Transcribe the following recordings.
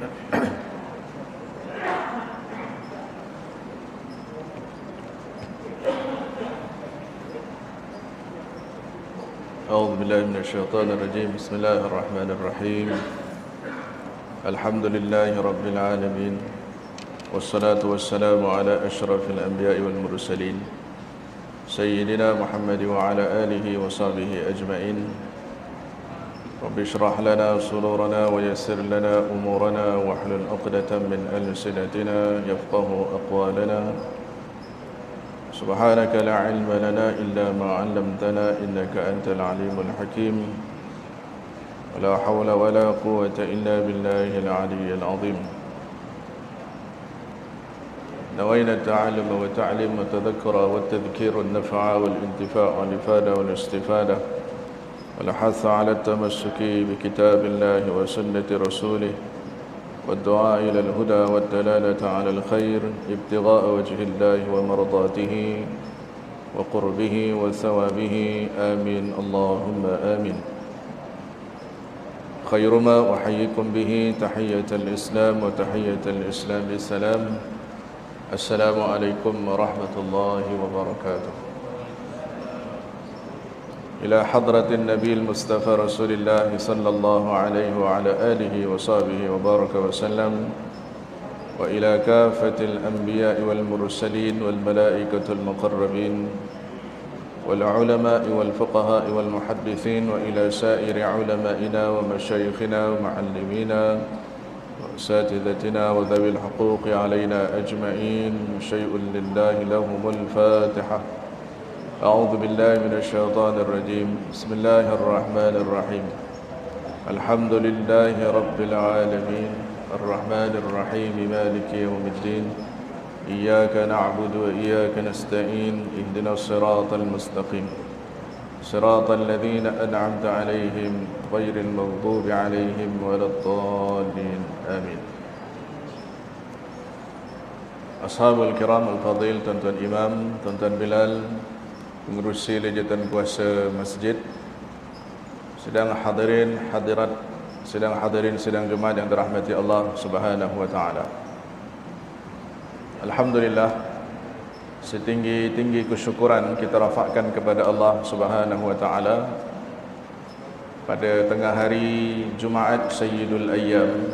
أعوذ بالله من الشيطان الرجيم. بسم الله الرحمن الرحيم. الحمد لله رب العالمين، والصلاة والسلام على أشرف الأنبياء والمرسلين سيدنا محمد وعلى آله وصحبه أجمعين. رب اشرح لنا صدورنا ويسر لنا أمورنا واحلل عقدة من ألسنتنا يفقه أقوالنا. سبحانك لا علم لنا إلا ما علمتنا إنك أنت العليم الحكيم. ولا حول ولا قوة إلا بالله العلي العظيم. نوينا التعلم والتعليم والتذكر والتذكير النفع والانتفاع والإفادة والاستفادة والحث على التمسك بكتاب الله وسنة رسوله والدعاء إلى الهدى والدلالة على الخير ابتغاء وجه الله ومرضاته وقربه وثوابه. آمين اللهم آمين. خير ما أحييكم به تحية الإسلام، وتحية الإسلام السلام. السلام عليكم ورحمة الله وبركاته. إلى حضرة النبي المصطفى رسول الله صلى الله عليه وعلى آله وصحبه وبارك وسلم، وإلى كافة الأنبياء والمرسلين والملائكة المقربين والعلماء والفقهاء والمحدثين، وإلى سائر علمائنا ومشايخنا ومعلمينا وأساتذتنا وذوي الحقوق علينا أجمعين. شيء لله لهم الفاتحة. أعوذ بالله من الشيطان الرجيم. بسم الله الرحمن الرحيم. الحمد لله رب العالمين الرحمن الرحيم مالك يوم الدين. إياك نعبد وإياك نستعين. اهدنا الصراط المستقيم صراط الذين أنعمت عليهم غير المغضوب عليهم ولا الضالين. آمين. Ashabul kiram al-fadil, tuan-tuan imam, tuan-tuan Bilal, pengerusi lejatan kuasa masjid, sedang hadirin hadirat, sedang jemaat yang dirahmati Allah Subhanahu wa taala. Alhamdulillah, setinggi-tinggi kesyukuran kita rafakkan kepada Allah Subhanahu wa taala pada tengah hari Jumaat Sayyidul Ayyam,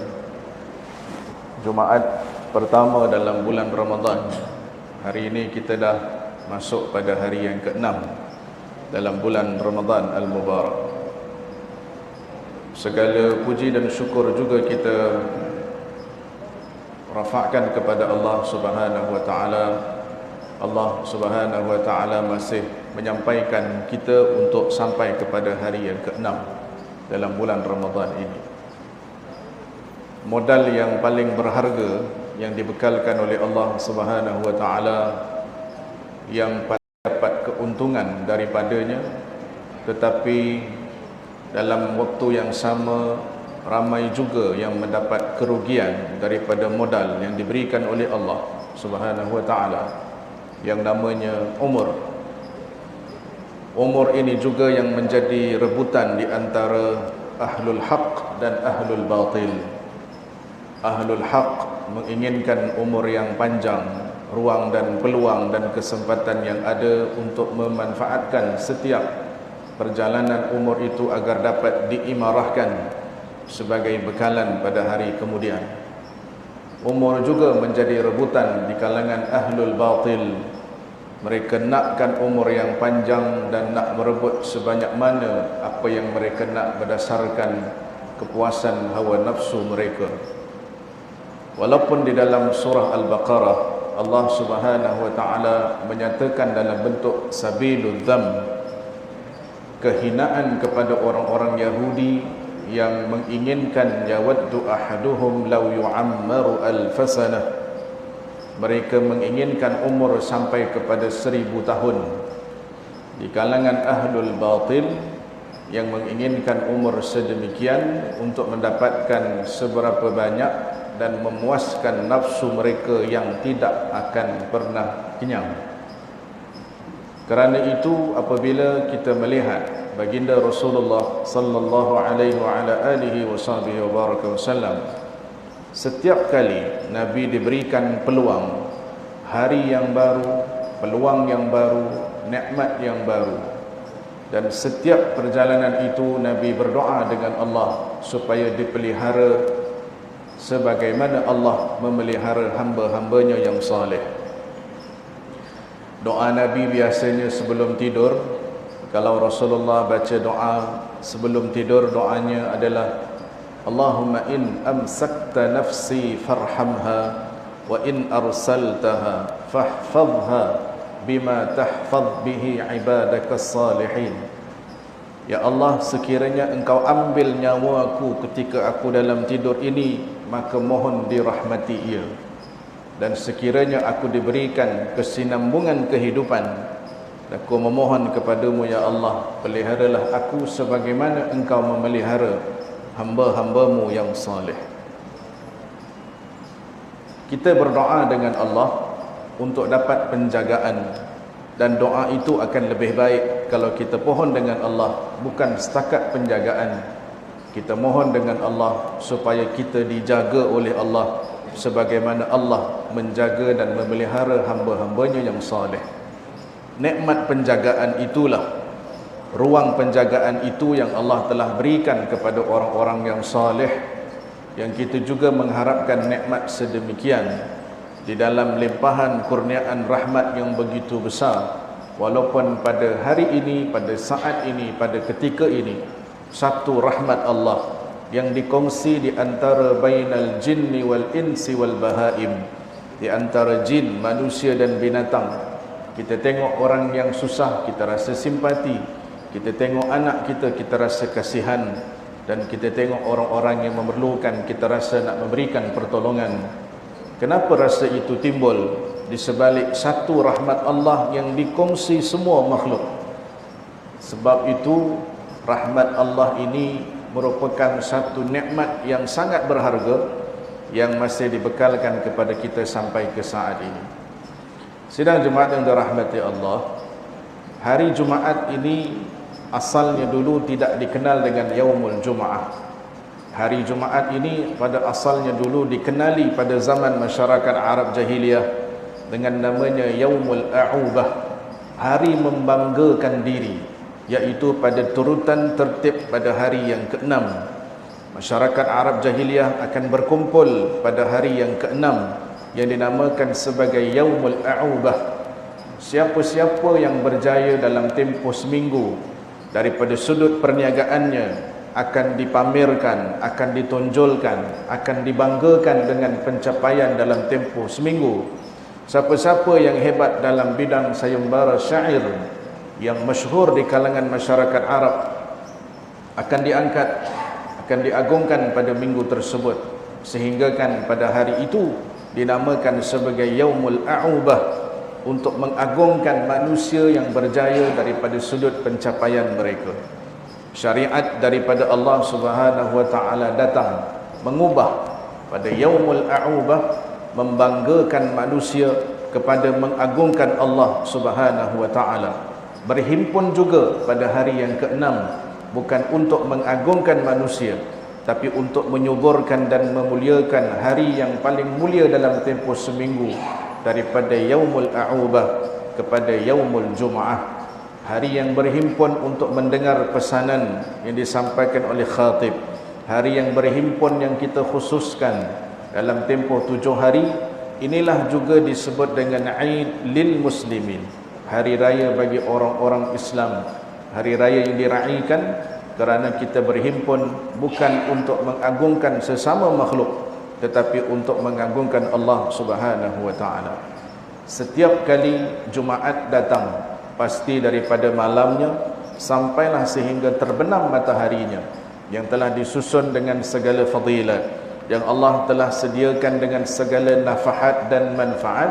Jumaat pertama dalam bulan Ramadan. Hari ini kita dah masuk pada hari yang ke-6 dalam bulan Ramadan Al-Mubarak. Segala puji dan syukur juga kita rafakkan kepada Allah Subhanahu wa taala. Allah Subhanahu wa taala masih menyampaikan kita untuk sampai kepada hari yang ke-6 dalam bulan Ramadan ini. Modal yang paling berharga yang dibekalkan oleh Allah Subhanahu wa taala, yang dapat keuntungan daripadanya, tetapi dalam waktu yang sama ramai juga yang mendapat kerugian daripada modal yang diberikan oleh Allah Subhanahu wa taala, yang namanya umur. Umur ini juga yang menjadi rebutan di antara ahlul haq dan ahlul batil. Ahlul haq menginginkan umur yang panjang, ruang dan peluang dan kesempatan yang ada untuk memanfaatkan setiap perjalanan umur itu agar dapat diimarahkan sebagai bekalan pada hari kemudian. Umur juga menjadi rebutan di kalangan ahlul batil. Mereka nakkan umur yang panjang dan nak merebut sebanyak mana apa yang mereka nak berdasarkan kepuasan hawa nafsu mereka. Walaupun di dalam surah Al-Baqarah Allah Subhanahu wa taala menyatakan dalam bentuk sabilul dham, kehinaan kepada orang-orang Yahudi yang menginginkan yawaddu ahaduhum law yu'ammaru alfasanah. Mereka menginginkan umur sampai kepada 1000 tahun. Di kalangan ahlul batil yang menginginkan umur sedemikian untuk mendapatkan seberapa banyak dan memuaskan nafsu mereka yang tidak akan pernah kenyang. Kerana itu, apabila kita melihat baginda Rasulullah sallallahu alaihi wa ala alihi wasallam Setiap kali Nabi diberikan peluang, hari yang baru, peluang yang baru, nikmat yang baru, dan setiap perjalanan itu Nabi berdoa dengan Allah supaya dipelihara sebagaimana Allah memelihara hamba-hambanya yang saleh. Doa Nabi biasanya sebelum tidur, kalau Rasulullah baca doa sebelum tidur, doanya adalah Allahumma in amsakta nafsi farhamha wa in arsaltaha fahfadha bima tahfadh bihi ibadakas salihin. Ya Allah, sekiranya engkau ambil nyawa aku ketika aku dalam tidur ini, maka mohon dirahmati ia. Dan sekiranya aku diberikan kesinambungan kehidupan, aku memohon kepadamu ya Allah, peliharalah aku sebagaimana engkau memelihara hamba-hambamu yang saleh. Kita berdoa dengan Allah untuk dapat penjagaan, dan doa itu akan lebih baik kalau kita mohon dengan Allah bukan setakat penjagaan. Kita mohon dengan Allah supaya kita dijaga oleh Allah sebagaimana Allah menjaga dan memelihara hamba-hambanya yang saleh. Nikmat penjagaan itulah, ruang penjagaan itu yang Allah telah berikan kepada orang-orang yang saleh, yang kita juga mengharapkan nikmat sedemikian di dalam limpahan kurniaan rahmat yang begitu besar. Walaupun pada hari ini, pada saat ini, pada ketika ini, satu rahmat Allah yang dikongsi di antara bainal jinni wal insi wal bahaim, di antara jin, manusia dan binatang. Kita tengok orang yang susah, kita rasa simpati. Kita tengok anak kita, kita rasa kasihan. Dan kita tengok orang-orang yang memerlukan, kita rasa nak memberikan pertolongan. Kenapa rasa itu timbul? Di sebalik satu rahmat Allah yang dikongsi semua makhluk. Sebab itu rahmat Allah ini merupakan satu nikmat yang sangat berharga yang masih dibekalkan kepada kita sampai ke saat ini. Sidang Jumaat yang dirahmati Allah, hari Jumaat ini asalnya dulu tidak dikenal dengan Yaumul Jum'ah. Hari Jumaat ini pada asalnya dulu dikenali pada zaman masyarakat Arab Jahiliyah dengan namanya Yaumul A'ubah, hari membanggakan diri, iaitu pada turutan tertib pada hari yang ke-6. Masyarakat Arab Jahiliyah akan berkumpul pada hari yang ke-6 yang dinamakan sebagai Yaumul A'ubah. Siapa-siapa yang berjaya dalam tempoh seminggu daripada sudut perniagaannya akan dipamerkan, akan ditonjolkan, akan dibanggakan dengan pencapaian dalam tempoh seminggu. Siapa-siapa yang hebat dalam bidang sayembara syair yang masyhur di kalangan masyarakat Arab akan diangkat, akan diagungkan pada minggu tersebut, sehinggakan pada hari itu dinamakan sebagai Yaumul A'ubah, untuk mengagungkan manusia yang berjaya daripada sudut pencapaian mereka. Syariat daripada Allah Subhanahu wa taala datang mengubah pada Yaumul A'ubah, membanggakan manusia kepada mengagungkan Allah Subhanahu wa taala. Berhimpun juga pada hari yang ke-6 bukan untuk mengagungkan manusia, tapi untuk menyuburkan dan memuliakan hari yang paling mulia dalam tempoh seminggu, daripada Yaumul A'ubah kepada Yaumul Jum'ah. Hari yang berhimpun untuk mendengar pesanan yang disampaikan oleh khatib. Hari yang berhimpun yang kita khususkan dalam tempoh 7 hari. Inilah juga disebut dengan Aid lil Muslimin, hari raya bagi orang-orang Islam. Hari raya yang diraikan kerana kita berhimpun bukan untuk mengagungkan sesama makhluk, tetapi untuk mengagungkan Allah Subhanahu wa taala. Setiap kali Jumaat datang, pasti daripada malamnya sampailah sehingga terbenam mataharinya, yang telah disusun dengan segala fadilat, yang Allah telah sediakan dengan segala nafahat dan manfaat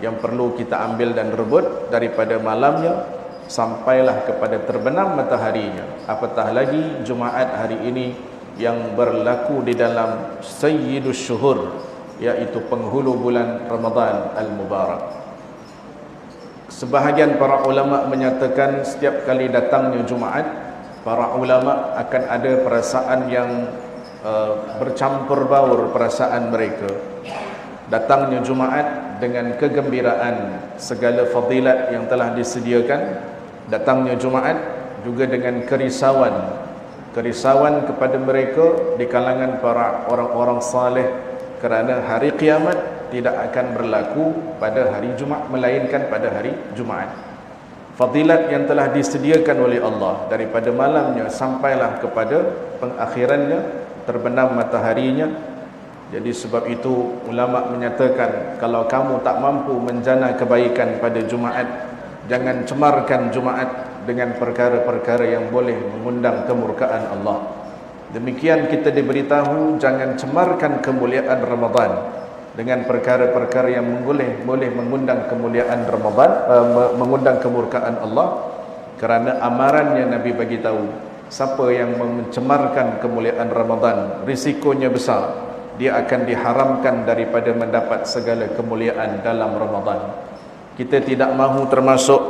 yang perlu kita ambil dan rebut daripada malamnya sampailah kepada terbenam mataharinya. Apatah lagi Jumaat hari ini yang berlaku di dalam Sayyidus Syuhur, iaitu penghulu bulan Ramadan Al-Mubarak. Sebahagian para ulama menyatakan setiap kali datangnya Jumaat, para ulama akan ada perasaan yang bercampur baur perasaan mereka. Datangnya Jumaat dengan kegembiraan segala fadilat yang telah disediakan, datangnya Jumaat juga dengan kerisauan kepada mereka di kalangan para orang-orang saleh, kerana hari kiamat tidak akan berlaku pada hari Jumaat melainkan pada hari Jumaat. Fadilat yang telah disediakan oleh Allah daripada malamnya sampailah kepada pengakhirannya, terbenam mataharinya. Jadi sebab itu ulama menyatakan, kalau kamu tak mampu menjana kebaikan pada Jumaat, jangan cemarkan Jumaat dengan perkara-perkara yang boleh mengundang kemurkaan Allah. Demikian kita diberitahu, jangan cemarkan kemuliaan Ramadan dengan perkara-perkara yang boleh mengundang kemuliaan Ramadan, mengundang kemurkaan Allah. Kerana amarannya Nabi bagi tahu, siapa yang mencemarkan kemuliaan Ramadan, risikonya besar, dia akan diharamkan daripada mendapat segala kemuliaan dalam Ramadan. Kita tidak mahu termasuk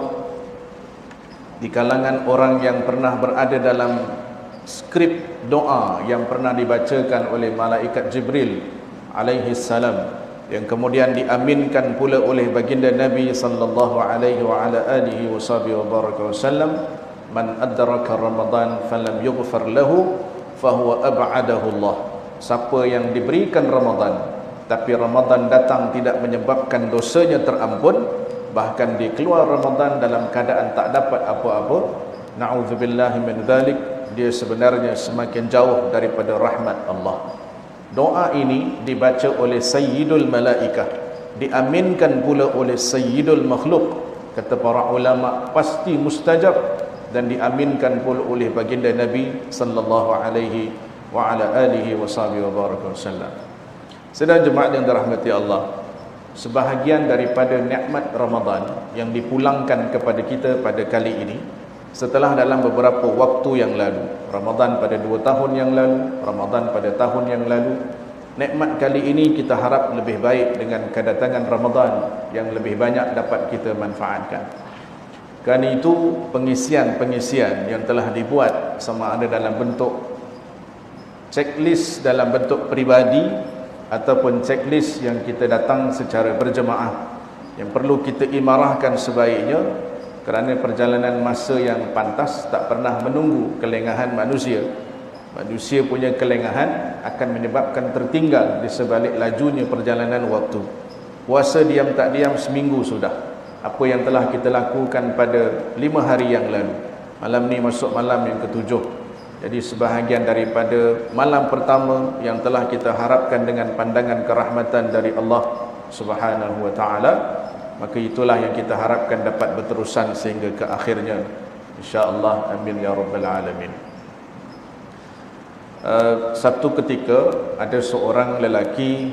di kalangan orang yang pernah berada dalam skrip doa yang pernah dibacakan oleh malaikat Jibril alaihi salam, yang kemudian diaminkan pula oleh baginda Nabi sallallahu alaihi wa ala alihi wasallam, man adraka Ramadan falam yughfar lahu fahuwa ab'adahu Allah. Siapa yang diberikan Ramadan tapi Ramadan datang tidak menyebabkan dosanya terampun, bahkan dia keluar Ramadan dalam keadaan tak dapat apa-apa, na'udzubillahi min dzalik, dia sebenarnya semakin jauh daripada rahmat Allah. Doa ini dibaca oleh Sayyidul Malaikah, diaminkan pula oleh Sayyidul Makhluk. Kata para ulama, pasti mustajab, dan diaminkan pula oleh baginda Nabi sallallahu alaihi wa ala alihi wasallam. Sedang jemaat yang dirahmati Allah, sebahagian daripada nikmat Ramadan yang dipulangkan kepada kita pada kali ini, setelah dalam beberapa waktu yang lalu, Ramadan pada 2 tahun yang lalu, Ramadan pada tahun yang lalu, nikmat kali ini kita harap lebih baik dengan kedatangan Ramadan yang lebih banyak dapat kita manfaatkan. Kerana itu pengisian-pengisian yang telah dibuat, sama ada dalam bentuk checklist dalam bentuk peribadi ataupun checklist yang kita datang secara berjemaah, yang perlu kita imarahkan sebaiknya, kerana perjalanan masa yang pantas tak pernah menunggu kelengahan manusia. Manusia punya kelengahan akan menyebabkan tertinggal di sebalik lajunya perjalanan waktu. Puasa diam tak diam seminggu sudah. Apa yang telah kita lakukan pada 5 hari yang lalu, malam ni masuk malam yang ke-7. Jadi sebahagian daripada malam pertama yang telah kita harapkan dengan pandangan kerahmatan dari Allah Subhanahu wa taala, maka itulah yang kita harapkan dapat berterusan sehingga ke akhirnya, insya-Allah. Amin ya rabbal alamin. Satu ketika ada seorang lelaki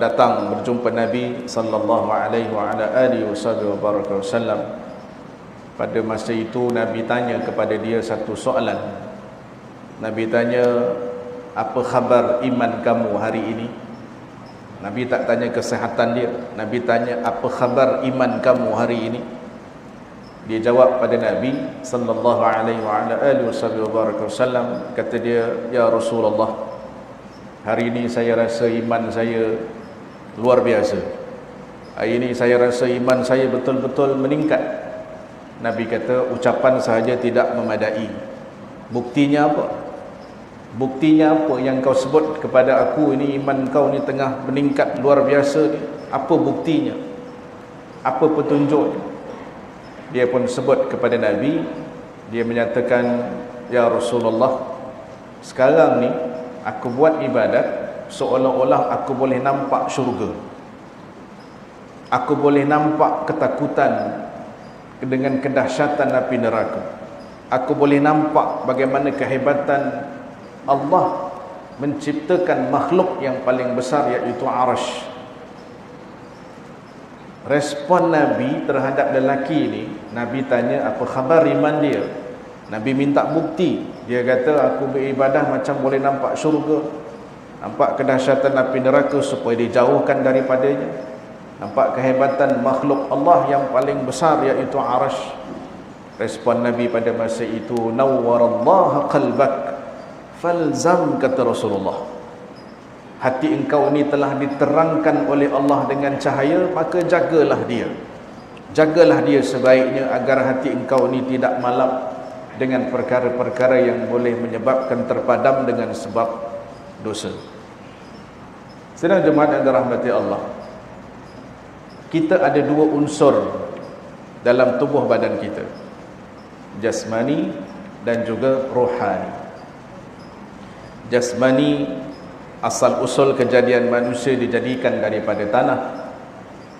datang berjumpa Nabi sallallahu alaihi wa ala alihi wasallam. Pada masa itu Nabi tanya kepada dia satu soalan. Nabi tanya, apa khabar iman kamu hari ini? Nabi tak tanya kesihatan dia, Nabi tanya, apa khabar iman kamu hari ini? Dia jawab pada Nabi sallallahu alaihi wa ala alihi wasallam, kata dia, ya Rasulullah, hari ini saya rasa iman saya luar biasa. Hari ini saya rasa iman saya betul-betul meningkat. Nabi kata, ucapan sahaja tidak memadai. Buktinya apa? Buktinya apa yang kau sebut kepada aku ini iman kau ni tengah meningkat luar biasa ni? Apa buktinya? Apa petunjuknya? Dia pun sebut kepada Nabi. Dia menyatakan, ya Rasulullah, sekarang ni aku buat ibadat seolah-olah aku boleh nampak syurga. Aku boleh nampak ketakutan dengan kedahsyatan api neraka. Aku boleh nampak bagaimana kehebatan Allah menciptakan makhluk yang paling besar, iaitu Arasy. Respon Nabi terhadap lelaki ini, Nabi tanya apa khabar iman dia. Nabi minta bukti. Dia kata, aku beribadah macam boleh nampak syurga, nampak kedahsyatan api neraka supaya dijauhkan daripadanya, nampak kehebatan makhluk Allah yang paling besar, iaitu Arasy. Respon Nabi pada masa itu, nawwarallahu qalbak falzam, kata Rasulullah. Hati engkau ini telah diterangkan oleh Allah dengan cahaya, maka jagalah dia. Jagalah dia sebaiknya agar hati engkau ini tidak malap dengan perkara-perkara yang boleh menyebabkan terpadam dengan sebab dosa. Sedang jemaat yang dirahmati Allah, kita ada dua unsur dalam tubuh badan kita, jasmani dan juga rohani. Jasmani, asal usul kejadian manusia dijadikan daripada tanah,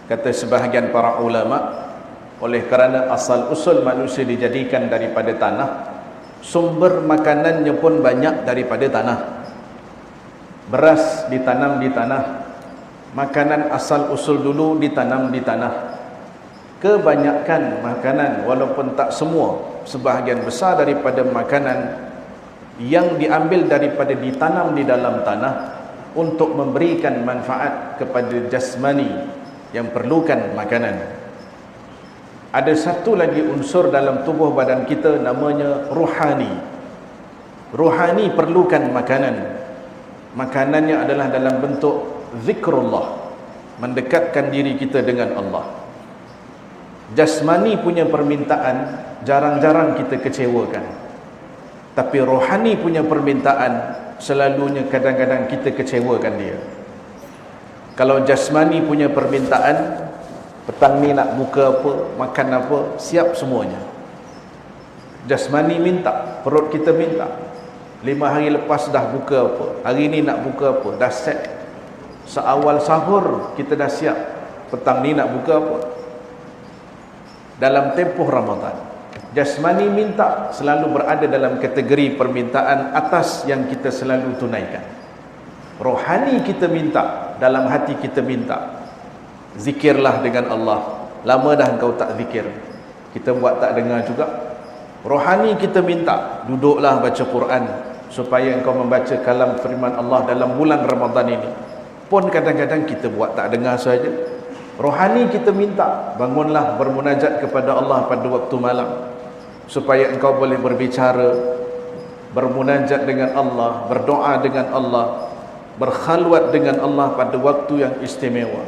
kata sebahagian para ulama. Oleh kerana asal usul manusia dijadikan daripada tanah, sumber makanannya pun banyak daripada tanah. Beras ditanam di tanah, makanan asal usul dulu ditanam di tanah. Kebanyakan makanan, walaupun tak semua, sebahagian besar daripada makanan yang diambil daripada ditanam di dalam tanah untuk memberikan manfaat kepada jasmani yang perlukan makanan. Ada satu lagi unsur dalam tubuh badan kita, namanya rohani. Rohani perlukan makanan. Makanannya adalah dalam bentuk zikrullah, mendekatkan diri kita dengan Allah. Jasmani punya permintaan jarang-jarang kita kecewakan, tapi rohani punya permintaan selalunya kadang-kadang kita kecewakan dia. Kalau jasmani punya permintaan, petang ni nak buka apa, makan apa, siap semuanya. Jasmani minta, perut kita minta. 5 hari lepas dah buka apa, hari ni nak buka apa, dah set. Seawal sahur kita dah siap, petang ni nak buka apa. Dalam tempoh Ramadan, jasmani minta selalu berada dalam kategori permintaan atas yang kita selalu tunaikan. Rohani kita minta, dalam hati kita minta, zikirlah dengan Allah. Lama dah engkau tak zikir, kita buat tak dengar juga. Rohani kita minta, duduklah baca Quran, supaya engkau membaca kalam firman Allah dalam bulan Ramadan ini. Pun kadang-kadang kita buat tak dengar saja. Rohani kita minta, bangunlah bermunajat kepada Allah pada waktu malam, supaya engkau boleh berbicara, bermunajat dengan Allah, berdoa dengan Allah, berkhalwat dengan Allah pada waktu yang istimewa.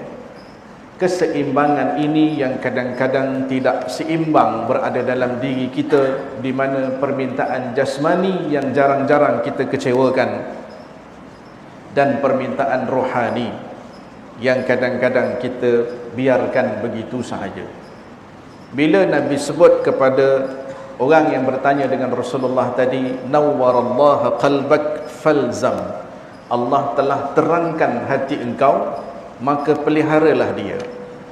Keseimbangan ini yang kadang-kadang tidak seimbang berada dalam diri kita, di mana permintaan jasmani yang jarang-jarang kita kecewakan, dan permintaan rohani yang kadang-kadang kita biarkan begitu sahaja. Bila Nabi sebut kepada orang yang bertanya dengan Rasulullah tadi, nawwarallaha qalbak falzam, Allah telah terangkan hati engkau, maka peliharalah dia.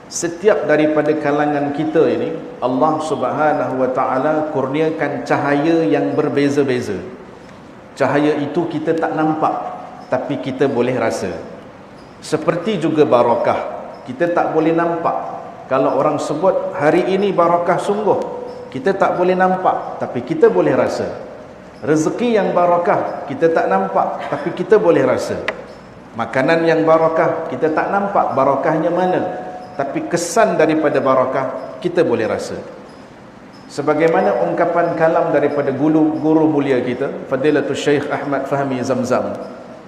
Setiap daripada kalangan kita ini, Allah Subhanahu wa ta'ala kurniakan cahaya yang berbeza-beza. Cahaya itu kita tak nampak, tapi kita boleh rasa. Seperti juga barakah, kita tak boleh nampak. Kalau orang sebut hari ini barakah sungguh, kita tak boleh nampak, tapi kita boleh rasa. Rezeki yang barakah, kita tak nampak, tapi kita boleh rasa. Makanan yang barakah, kita tak nampak barakahnya mana, tapi kesan daripada barakah kita boleh rasa. Sebagaimana ungkapan kalam daripada guru mulia kita, Fadilatul Syekh Ahmad Fahmi Zamzam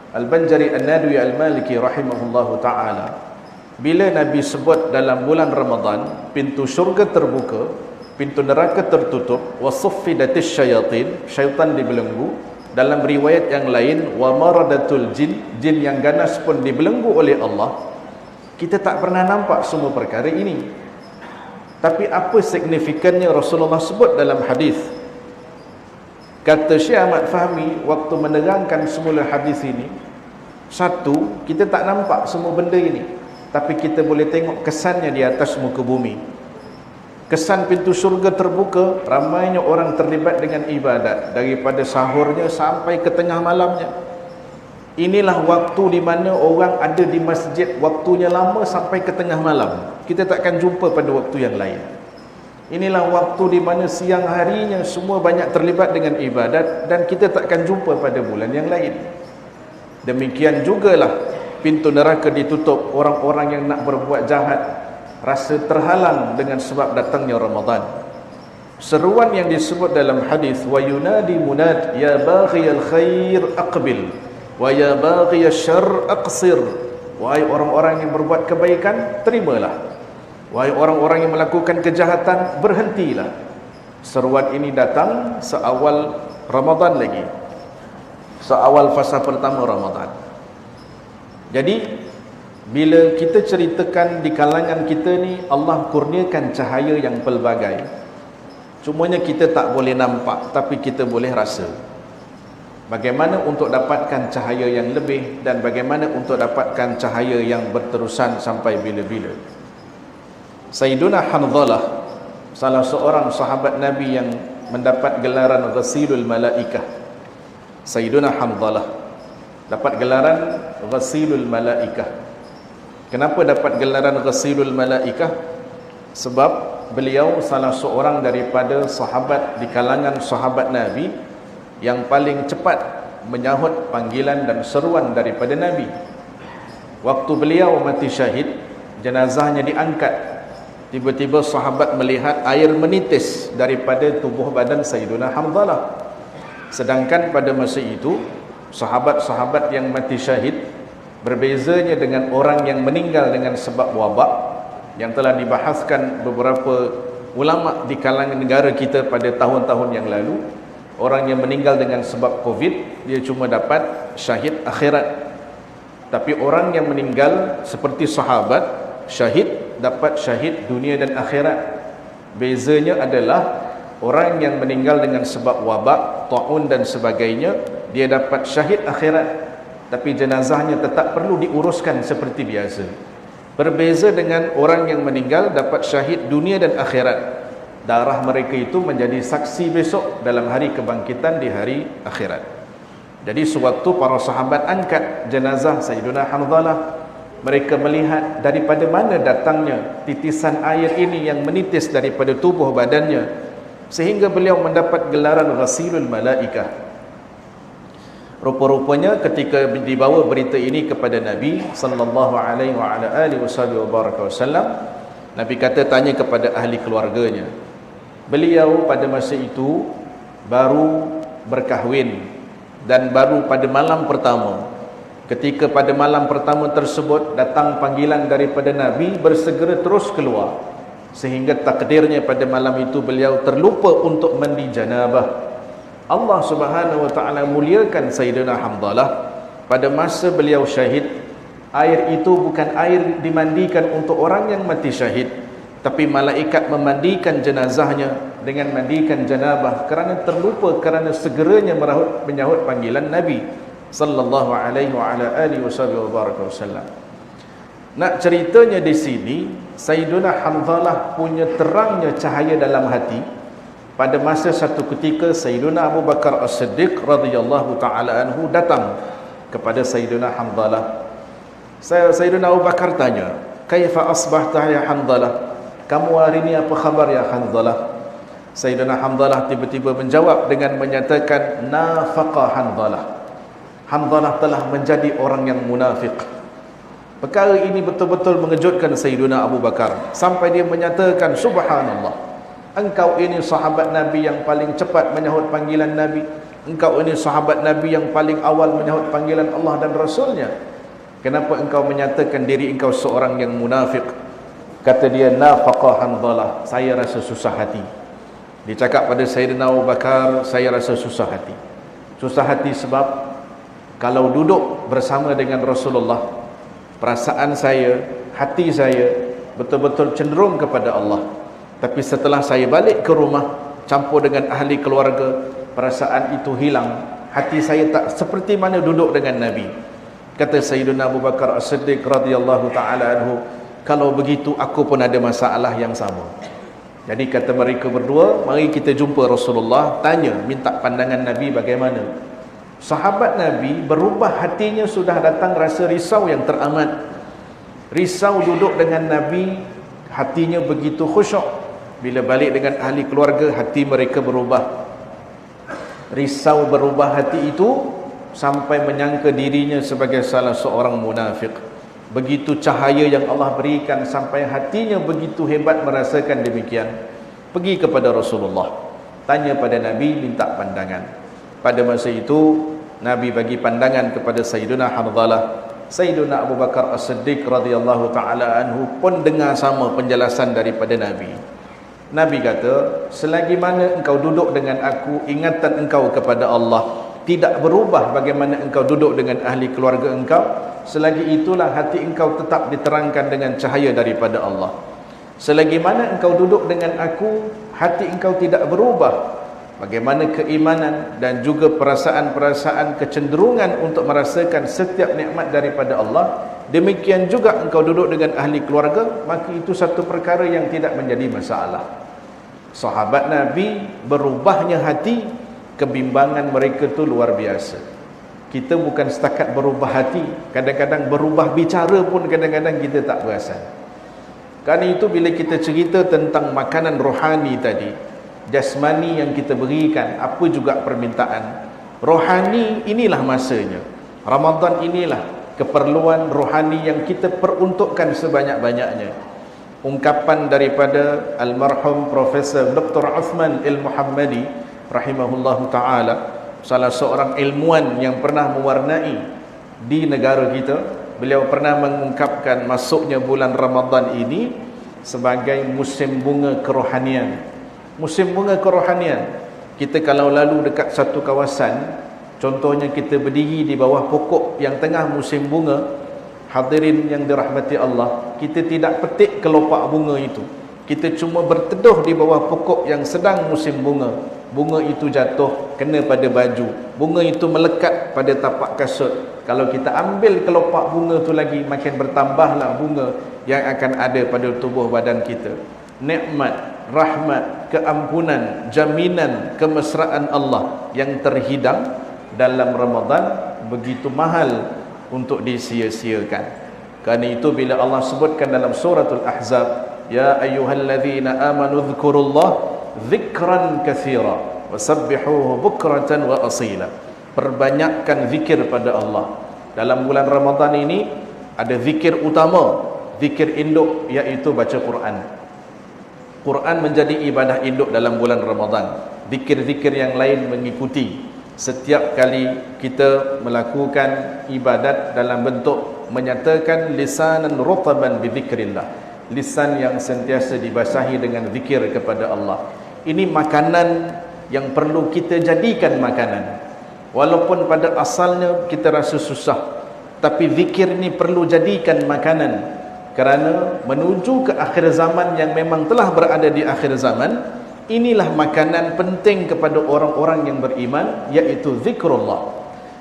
Al-Banjari An-Nadwi Al-Maliki rahimahullahu ta'ala, bila Nabi sebut dalam bulan Ramadan pintu syurga terbuka, pintu neraka tertutup, wasuffidatis syayatin, syaitan dibelenggu. Dalam riwayat yang lain, wa maradatul jin, jin yang ganas pun dibelenggu oleh Allah. Kita tak pernah nampak semua perkara ini, tapi apa signifikannya Rasulullah sebut dalam hadis? Kata Syekh Ahmad Fahmi waktu menerangkan semula hadis ini, satu, kita tak nampak semua benda ini, tapi kita boleh tengok kesannya di atas muka bumi. Kesan pintu syurga terbuka, ramainya orang terlibat dengan ibadat daripada sahurnya sampai ke tengah malamnya. Inilah waktu di mana orang ada di masjid, waktunya lama sampai ke tengah malam. Kita takkan jumpa pada waktu yang lain. Inilah waktu di mana siang harinya semua banyak terlibat dengan ibadat, dan kita takkan jumpa pada bulan yang lain. Demikian jugalah pintu neraka ditutup, orang-orang yang nak berbuat jahat rasa terhalang dengan sebab datangnya Ramadan. Seruan yang disebut dalam hadis, wa yunadi munad ya baghiyal khair aqbil wa ya baghiyasy syarr aqsir. Wahai orang-orang yang berbuat kebaikan, terimalah. Wahai orang-orang yang melakukan kejahatan, berhentilah. Seruan ini datang seawal Ramadan lagi, seawal fasa pertama Ramadan. Jadi bila kita ceritakan di kalangan kita ni, Allah kurniakan cahaya yang pelbagai. Cumanya kita tak boleh nampak, tapi kita boleh rasa. Bagaimana untuk dapatkan cahaya yang lebih, dan bagaimana untuk dapatkan cahaya yang berterusan sampai bila-bila. Sayyiduna Hanzalah, salah seorang sahabat Nabi yang mendapat gelaran Ghasilul Malaikah. Sayyiduna Hanzalah dapat gelaran Ghasilul Malaikah. Kenapa dapat gelaran Ghasilul Malaikah? Sebab beliau salah seorang daripada sahabat di kalangan sahabat Nabi yang paling cepat menyahut panggilan dan seruan daripada Nabi. Waktu beliau mati syahid, jenazahnya diangkat, tiba-tiba sahabat melihat air menitis daripada tubuh badan Sayyiduna Hanzalah. Sedangkan pada masa itu, sahabat-sahabat yang mati syahid berbezanya dengan orang yang meninggal dengan sebab wabak, yang telah dibahaskan beberapa ulama di kalangan negara kita pada tahun-tahun yang lalu. Orang yang meninggal dengan sebab Covid, dia cuma dapat syahid akhirat. Tapi orang yang meninggal seperti sahabat, syahid, dapat syahid dunia dan akhirat. Bezanya adalah orang yang meninggal dengan sebab wabak, ta'un dan sebagainya, dia dapat syahid akhirat, tapi jenazahnya tetap perlu diuruskan seperti biasa. Berbeza dengan orang yang meninggal dapat syahid dunia dan akhirat. Darah mereka itu menjadi saksi besok dalam hari kebangkitan di hari akhirat. Jadi sewaktu para sahabat angkat jenazah Sayyiduna Hanzalah, mereka melihat daripada mana datangnya titisan air ini yang menitis daripada tubuh badannya, sehingga beliau mendapat gelaran Ghasilul Malaikah. Rupa-rupanya ketika dibawa berita ini kepada Nabi sallallahu alaihi wasallam, Nabi kata tanya kepada ahli keluarganya. Beliau pada masa itu baru berkahwin dan baru pada malam pertama. Ketika pada malam pertama tersebut datang panggilan daripada Nabi, bersegera terus keluar, sehingga takdirnya pada malam itu beliau terlupa untuk mandi janabah. Allah Subhanahu wa taala muliakan Sayyidina Hanzalah pada masa beliau syahid. Air itu bukan air dimandikan untuk orang yang mati syahid, tapi malaikat memandikan jenazahnya dengan mandikan janabah kerana terlupa, kerana segeranya menyahut panggilan Nabi sallallahu alaihi wasallam. Nak ceritanya di sini, Sayyiduna Hanzalah punya terangnya cahaya dalam hati. Pada masa satu ketika Sayyiduna Abu Bakar As-Siddiq radhiyallahu taala anhu datang kepada Sayyiduna Hanzalah. Sayyiduna Abu Bakar tanya, "Kaifa asbahta ya Hanzalah? Kamu hari ini apa khabar ya Hanzalah?" Sayyiduna Hanzalah tiba-tiba menjawab dengan menyatakan, "Nafaqa Hanzalah. Hanzalah telah menjadi orang yang munafik." Perkara ini betul-betul mengejutkan Sayyiduna Abu Bakar sampai dia menyatakan, "Subhanallah, engkau ini sahabat Nabi yang paling cepat menyahut panggilan Nabi. Engkau ini sahabat Nabi yang paling awal menyahut panggilan Allah dan Rasulnya. Kenapa engkau menyatakan diri engkau seorang yang munafik?" Kata dia, "Nafaqa Hanzalah, saya rasa susah hati." Dia cakap pada Sayyidina Abu Bakar, "Saya rasa susah hati." Susah hati sebab kalau duduk bersama dengan Rasulullah, perasaan saya, hati saya betul-betul cenderung kepada Allah. Tapi setelah saya balik ke rumah, campur dengan ahli keluarga, perasaan itu hilang. Hati saya tak seperti mana duduk dengan Nabi. Kata Sayyidina Abu Bakar As-Siddiq radhiyallahu ta'ala anhu, "Kalau begitu aku pun ada masalah yang sama." Jadi kata mereka berdua, "Mari kita jumpa Rasulullah, tanya, minta pandangan Nabi bagaimana." Sahabat Nabi berubah hatinya, sudah datang rasa risau yang teramat. Risau duduk dengan Nabi, hatinya begitu khusyuk. Bila balik dengan ahli keluarga, hati mereka berubah. Risau berubah hati itu sampai menyangka dirinya sebagai salah seorang munafik. Begitu cahaya yang Allah berikan sampai hatinya begitu hebat merasakan demikian. pergi kepada Rasulullah, tanya pada Nabi, minta pandangan. Pada masa itu Nabi bagi pandangan kepada Sayyiduna Hanzalah. Sayyiduna Abu Bakar As-Siddiq radhiyallahu ta'ala anhu pun dengar sama penjelasan daripada Nabi. Nabi kata, selagi mana engkau duduk dengan aku, ingatan engkau kepada Allah tidak berubah bagaimana engkau duduk dengan ahli keluarga engkau, selagi itulah hati engkau tetap diterangkan dengan cahaya daripada Allah. Selagi mana engkau duduk dengan aku, hati engkau tidak berubah bagaimana keimanan dan juga perasaan-perasaan kecenderungan untuk merasakan setiap nikmat daripada Allah, demikian juga engkau duduk dengan ahli keluarga, maka itu satu perkara yang tidak menjadi masalah. Sahabat Nabi berubahnya hati, kebimbangan mereka tu luar biasa. Kita bukan setakat berubah hati, kadang-kadang berubah bicara pun kadang-kadang kita tak perasan. Kerana itu bila kita cerita tentang makanan rohani tadi, jasmani yang kita berikan, apa juga permintaan, rohani inilah masanya. Ramadan inilah keperluan rohani yang kita peruntukkan sebanyak-banyaknya. Ungkapan daripada almarhum Profesor Dr. Uthman Al-Muhammadi rahimahullahu ta'ala, salah seorang ilmuwan yang pernah mewarnai di negara kita, beliau pernah mengungkapkan masuknya bulan Ramadan ini sebagai musim bunga kerohanian. Musim bunga kerohanian. Kita kalau lalu dekat satu kawasan, contohnya kita berdiri di bawah pokok yang tengah musim bunga, hadirin yang dirahmati Allah, kita tidak petik kelopak bunga itu, kita cuma berteduh di bawah pokok yang sedang musim bunga. Bunga itu jatuh kena pada baju, bunga itu melekat pada tapak kasut. Kalau kita ambil kelopak bunga tu lagi, makin bertambahlah bunga yang akan ada pada tubuh badan kita. Nikmat, rahmat, keampunan, jaminan kemesraan Allah yang terhidang dalam Ramadan begitu mahal untuk disia-siakan. Kerana itu bila Allah sebutkan dalam suratul Ahzab, ya ayyuhalladzina amanu dzkurullah dzikran katsira wasabbihuhu bukratan wa asila. Perbanyakkan zikir pada Allah. Dalam bulan Ramadan ini ada zikir utama, zikir induk, iaitu baca Quran. Quran menjadi ibadah induk dalam bulan Ramadan. Zikir-zikir yang lain mengikuti. Setiap kali kita melakukan ibadat dalam bentuk menyatakan lisanan rutaban bi dzikrillah, lisan yang sentiasa dibasahi dengan zikir kepada Allah. Ini makanan yang perlu kita jadikan makanan. Walaupun pada asalnya kita rasa susah, tapi zikir ni perlu jadikan makanan. Kerana menuju ke akhir zaman yang memang telah berada di akhir zaman, inilah makanan penting kepada orang-orang yang beriman, iaitu zikrullah.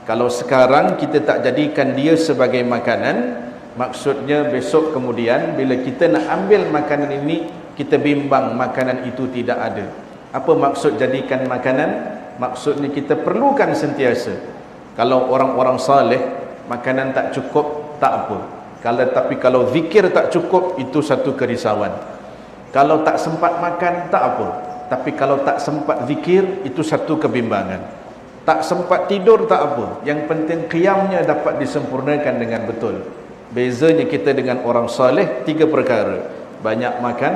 Kalau sekarang kita tak jadikan dia sebagai makanan, maksudnya besok kemudian bila kita nak ambil makanan ini, kita bimbang makanan itu tidak ada. Apa maksud jadikan makanan? Maksudnya kita perlukan sentiasa. Kalau orang-orang saleh, makanan tak cukup, tak apa. Tapi kalau zikir tak cukup, itu satu kerisauan. Kalau tak sempat makan, tak apa. Tapi kalau tak sempat zikir, itu satu kebimbangan. Tak sempat tidur, tak apa. Yang penting qiyamnya dapat disempurnakan dengan betul. Bezanya kita dengan orang saleh, 3 perkara: banyak makan,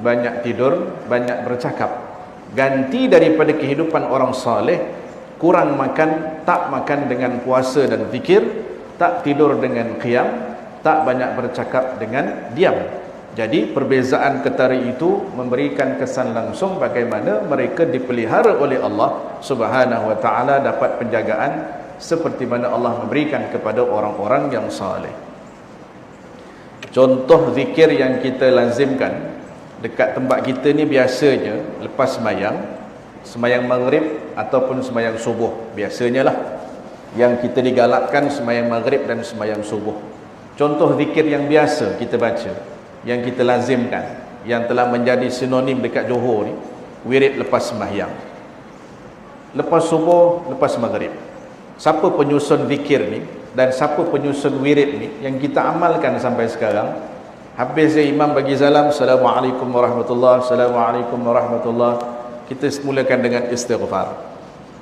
banyak tidur, banyak bercakap. Ganti daripada kehidupan orang saleh, kurang makan, tak makan dengan puasa dan zikir, tak tidur dengan qiyam, tak banyak bercakap dengan diam. Jadi perbezaan ketara itu memberikan kesan langsung bagaimana mereka dipelihara oleh Allah Subhanahu wa taala, dapat penjagaan seperti mana Allah memberikan kepada orang-orang yang saleh. Contoh zikir yang kita lazimkan dekat tempat kita ni biasanya lepas semayang maghrib ataupun semayang subuh, biasanya lah yang kita digalakkan semayang maghrib dan semayang subuh. Contoh zikir yang biasa kita baca, yang kita lazimkan, yang telah menjadi sinonim dekat Johor ni, wirid lepas sembahyang, lepas subuh, lepas maghrib. Siapa penyusun zikir ni dan siapa penyusun wirid ni yang kita amalkan sampai sekarang? Habis imam bagi salam, Assalamualaikum warahmatullahi, Assalamualaikum warahmatullahi, kita mulakan dengan istighfar.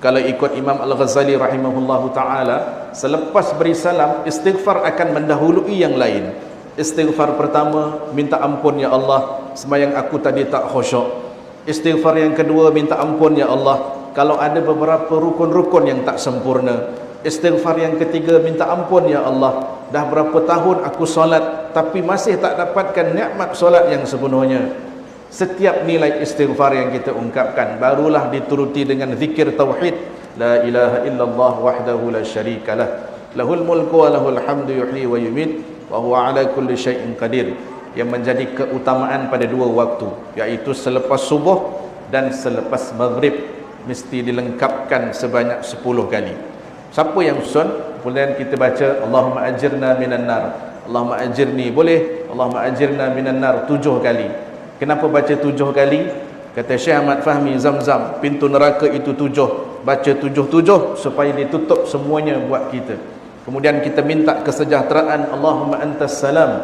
Kalau ikut Imam Al-Ghazali rahimahullahu ta'ala, selepas beri salam, istighfar akan mendahului yang lain. Istighfar pertama, minta ampun ya Allah, sembahyang aku tadi tak khusyuk. Istighfar yang kedua, minta ampun ya Allah kalau ada beberapa rukun-rukun yang tak sempurna. Istighfar yang ketiga, minta ampun ya Allah, dah berapa tahun aku solat tapi masih tak dapatkan nikmat solat yang sepenuhnya. Setiap nilai istighfar yang kita ungkapkan barulah dituruti dengan zikir tauhid, la ilaha illallah wahdahu la syarikalah, lahul mulku wa lahul hamdu yuhyi wa yumiit wa huwa ala kulli syai'in qadir, yang menjadi keutamaan pada dua waktu, yaitu selepas subuh dan selepas maghrib, mesti dilengkapkan sebanyak 10 kali. Siapa yang susun, kemudian kita baca Allahumma ajirna minan nar, Allahumma ajirni, boleh Allahumma ajirna minan nar 7 kali. Kenapa baca 7 kali? Kata Syekh Ahmad Fahmi Zamzam, pintu neraka itu 7, baca 7 supaya ditutup semuanya buat kita. Kemudian kita minta kesejahteraan, Allahumma antas salam,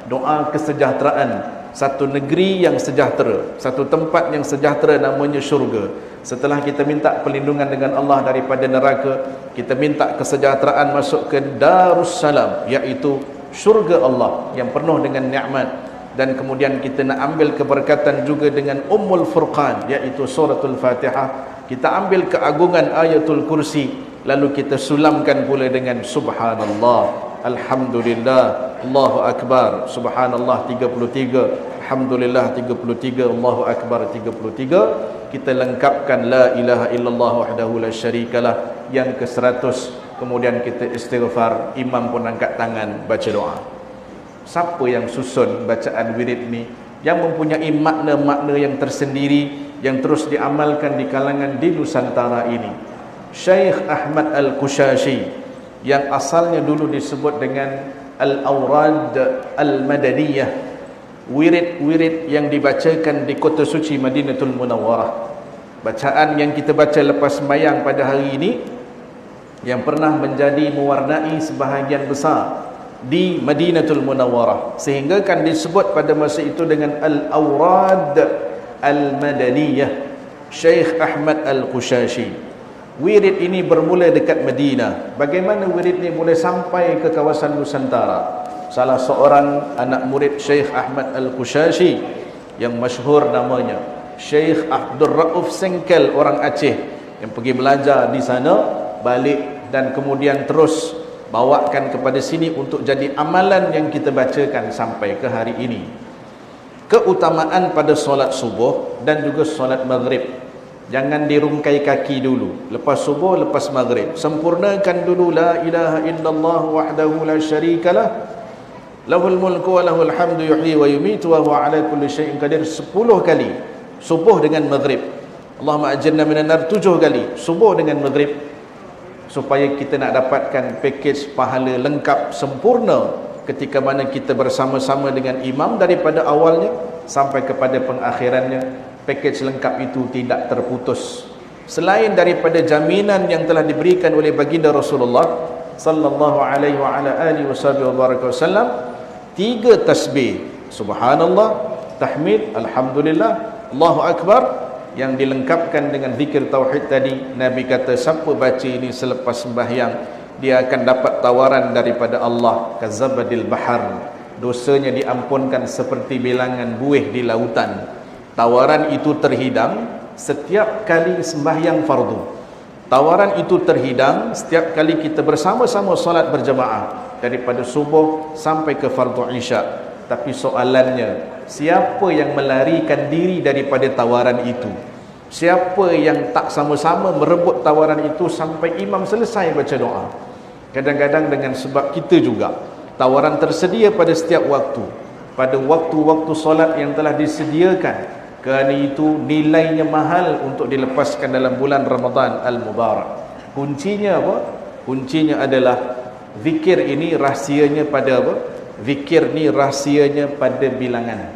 doa kesejahteraan, satu negeri yang sejahtera, satu tempat yang sejahtera namanya syurga. Setelah kita minta perlindungan dengan Allah daripada neraka, kita minta kesejahteraan masuk ke Darussalam, iaitu syurga Allah yang penuh dengan nikmat. Dan kemudian kita nak ambil keberkatan juga dengan Ummul Furqan, iaitu suratul Fatihah. Kita ambil keagungan ayatul kursi, lalu kita sulamkan pula dengan subhanallah, alhamdulillah, Allahu Akbar, subhanallah 33, alhamdulillah 33, Allahu Akbar 33. Kita lengkapkan la ilaha illallah wahdahu la syarikalah yang ke-100. Kemudian kita istighfar, imam pun angkat tangan baca doa. Siapa yang susun bacaan wirid ni, yang mempunyai makna-makna yang tersendiri, yang terus diamalkan di kalangan di Nusantara ini? Syekh Ahmad Al-Qushashi, yang asalnya dulu disebut dengan Al-Awrad Al-Madaniyah, wirid-wirid yang dibacakan di kota suci Madinatul Munawwarah. Bacaan yang kita baca lepas sembahyang pada hari ini, yang pernah menjadi mewarnai sebahagian besar di Madinatul Munawwarah, sehingga kan disebut pada masa itu dengan Al-Awrad Al-Madaniyah, Syekh Ahmad Al-Qushashi. Wirid ini bermula dekat Madinah. Bagaimana wirid ini boleh sampai ke kawasan Nusantara? Salah seorang anak murid Syekh Ahmad Al-Qushashi yang masyhur namanya Syekh Abdul Rauf Sengkel, orang Aceh, yang pergi belajar di sana, balik dan kemudian terus bawakan kepada sini untuk jadi amalan yang kita bacakan sampai ke hari ini. Keutamaan pada solat subuh dan juga solat maghrib. Jangan dirungkai kaki dulu lepas subuh, lepas maghrib. Sempurnakan dulu la ilaha illallah wahdahu la syarikalah, lahul mulku wa lahul hamdu yuhyi wa yumiitu wa huwa ala kulli syai'in qadir 10 kali subuh dengan maghrib. Allahumma ajirna minan nar 7 kali subuh dengan maghrib, supaya kita nak dapatkan pakej pahala lengkap sempurna ketika mana kita bersama-sama dengan imam daripada awalnya sampai kepada pengakhirannya. Pakej lengkap itu tidak terputus. Selain daripada jaminan yang telah diberikan oleh baginda Rasulullah sallallahu alaihi wa ala alihi wasallam, 3 tasbih, subhanallah, tahmid, alhamdulillah, Allahu Akbar, yang dilengkapkan dengan zikir tauhid tadi. Nabi kata siapa baca ini selepas sembahyang, dia akan dapat tawaran daripada Allah kazabadil bahar, dosanya diampunkan seperti bilangan buih di lautan. Tawaran itu terhidang setiap kali sembahyang fardu. Tawaran itu terhidang setiap kali kita bersama-sama solat berjamaah daripada subuh sampai ke fardu isya. Tapi soalannya, siapa yang melarikan diri daripada tawaran itu? Siapa yang tak sama-sama merebut tawaran itu sampai imam selesai baca doa? Kadang-kadang dengan sebab kita juga, tawaran tersedia pada setiap waktu, pada waktu-waktu solat yang telah disediakan. Kerana itu nilainya mahal untuk dilepaskan dalam bulan Ramadan Al-Mubarak. Kuncinya apa? Kuncinya adalah zikir ini rahsianya pada apa? Zikir ni rahsianya pada bilangan.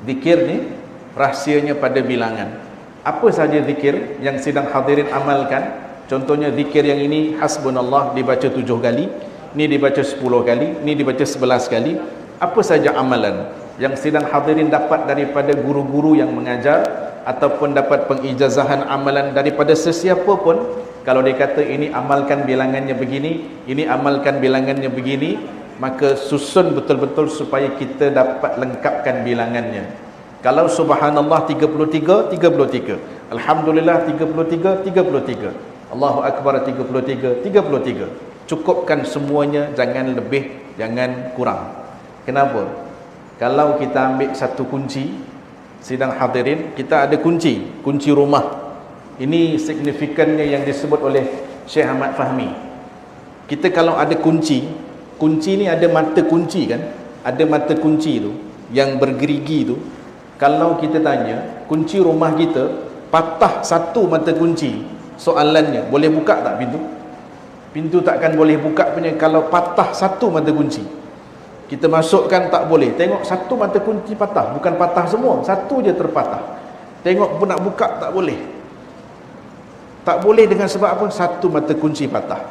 Zikir ni rahsianya pada bilangan. Apa saja zikir yang sedang hadirin amalkan? Contohnya zikir yang ini, hasbunallah dibaca 7 kali, ni dibaca 10 kali, ni dibaca 11 kali. Apa saja amalan yang sedang hadirin dapat daripada guru-guru yang mengajar, ataupun dapat pengijazahan amalan daripada sesiapa pun, kalau dia kata ini amalkan bilangannya begini, ini amalkan bilangannya begini, maka susun betul-betul supaya kita dapat lengkapkan bilangannya. Kalau subhanallah 33, 33. Alhamdulillah 33, 33. Allahu Akbar 33, 33. Cukupkan semuanya, jangan lebih, jangan kurang. Kenapa? Kalau kita ambil satu kunci, sidang hadirin, kita ada kunci rumah. Ini signifikannya yang disebut oleh Syekh Ahmad Fahmi. Kita kalau ada kunci ni ada mata kunci kan? Ada mata kunci tu yang bergerigi tu. Kalau kita tanya, kunci rumah kita patah satu mata kunci, soalannya, boleh buka tak pintu? Pintu takkan boleh buka punya kalau patah satu mata kunci. Kita masukkan tak boleh. Tengok satu mata kunci patah, bukan patah semua, satu je terpatah. Tengok pun nak buka tak boleh. Tak boleh dengan sebab apa? Satu mata kunci patah.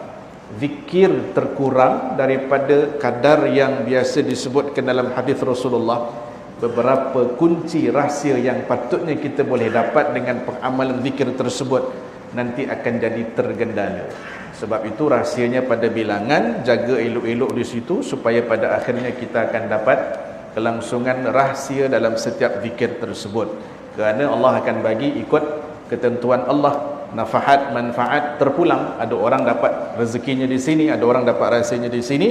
Zikir terkurang daripada kadar yang biasa disebutkan dalam hadis Rasulullah. Beberapa kunci rahsia yang patutnya kita boleh dapat dengan pengamalan zikir tersebut nanti akan jadi tergendala. Sebab itu rahsianya pada bilangan, jaga elok-elok di situ supaya pada akhirnya kita akan dapat kelangsungan rahsia dalam setiap zikir tersebut. Kerana Allah akan bagi ikut ketentuan Allah, nafahat, manfaat terpulang. Ada orang dapat rezekinya di sini, ada orang dapat rahsianya di sini.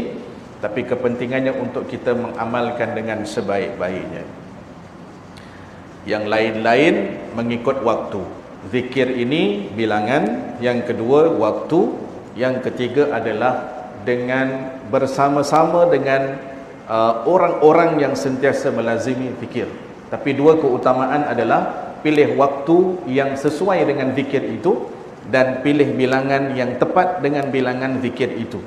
Tapi kepentingannya untuk kita mengamalkan dengan sebaik-baiknya. Yang lain-lain mengikut waktu. Zikir ini bilangan, yang kedua waktu, yang ketiga adalah dengan bersama-sama dengan orang-orang yang sentiasa melazimi zikir. Tapi dua keutamaan adalah pilih waktu yang sesuai dengan zikir itu dan pilih bilangan yang tepat dengan bilangan zikir itu.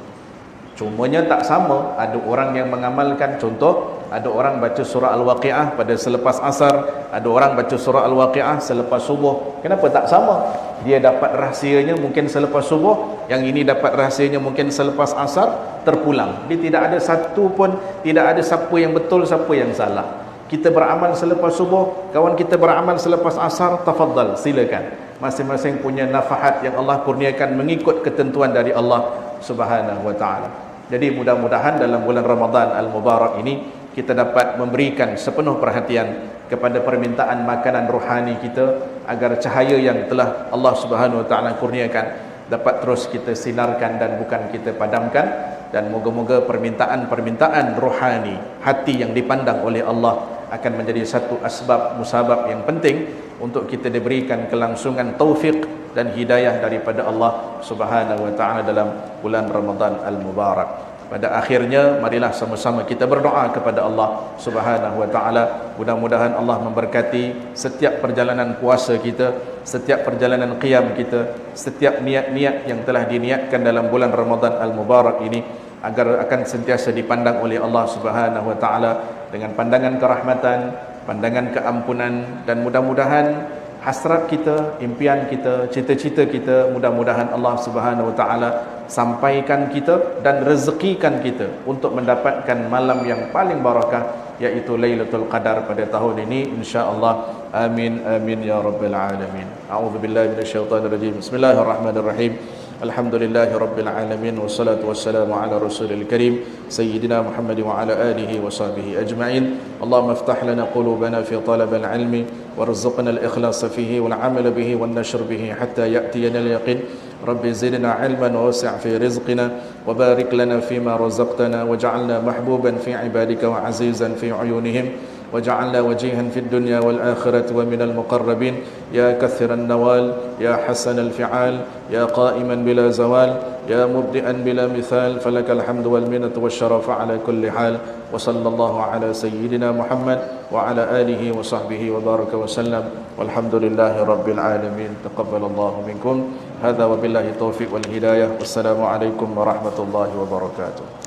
Cumanya tak sama, ada orang yang mengamalkan, contoh, ada orang baca surah Al-Waqi'ah pada selepas asar, ada orang baca surah Al-Waqi'ah selepas subuh. Kenapa tak sama? Dia dapat rahsianya mungkin selepas subuh, yang ini dapat rahsianya mungkin selepas asar, terpulang. Dia tidak ada satu pun, tidak ada siapa yang betul, siapa yang salah. Kita beramal selepas subuh, kawan kita beramal selepas asar, tafadhal, silakan. Masing-masing punya nafahat yang Allah kurniakan mengikut ketentuan dari Allah Subhanahu wa ta'ala. Jadi mudah-mudahan dalam bulan Ramadan Al-Mubarak ini kita dapat memberikan sepenuh perhatian kepada permintaan makanan rohani kita agar cahaya yang telah Allah Subhanahu wa ta'ala kurniakan dapat terus kita sinarkan dan bukan kita padamkan. Dan moga-moga permintaan-permintaan rohani, hati yang dipandang oleh Allah akan menjadi satu asbab musabab yang penting untuk kita diberikan kelangsungan taufik dan hidayah daripada Allah Subhanahu wa ta'ala dalam bulan Ramadan Al-Mubarak. Pada akhirnya marilah sama-sama kita berdoa kepada Allah Subhanahu wa ta'ala. Mudah-mudahan Allah memberkati setiap perjalanan puasa kita, setiap perjalanan qiyam kita, setiap niat-niat yang telah diniatkan dalam bulan Ramadan Al-Mubarak ini, agar akan sentiasa dipandang oleh Allah Subhanahu wa ta'ala dengan pandangan kerahmatan, pandangan keampunan. Dan mudah-mudahan hasrat kita, impian kita, cita-cita kita, mudah-mudahan Allah Subhanahu wa ta'ala sampaikan kita dan rezekikan kita untuk mendapatkan malam yang paling barakah, yaitu Lailatul Qadar pada tahun ini insya-Allah. Amin amin ya rabbal alamin. A'udzubillahi minasyaitonirrajim. Bismillahirrahmanirrahim. Alhamdulillahi rabbil alamin, wassalatu wassalamu ala rasulil karim sayyidina Muhammad wa ala alihi wa sahbihi ajma'in. Allahumma iftah lana qulubana fi talab al-ilmi warzuqna al-ikhlas fihi wal 'amal bihi wan nashr bihi hatta ya'tiyana al-yaqin. Rabbi zidna 'ilman wa wasi' fi rizqina wa barik lana fima razaqtana waj'alna mahbuban fi 'ibadika wa 'azizan fi 'uyunihim وجعلنا وجيها في الدنيا والآخرة ومن المقربين يا كثر النوال يا حسن الفعال يا قائما بلا زوال يا مبدئا بلا مثال فلك الحمد والمنة والشرف على كل حال وصلى الله على سيدنا محمد وعلى آله وصحبه وبارك وسلم والحمد لله رب العالمين. تقبل الله منكم. هذا وبالله التوفيق والهداية والسلام عليكم ورحمة الله وبركاته.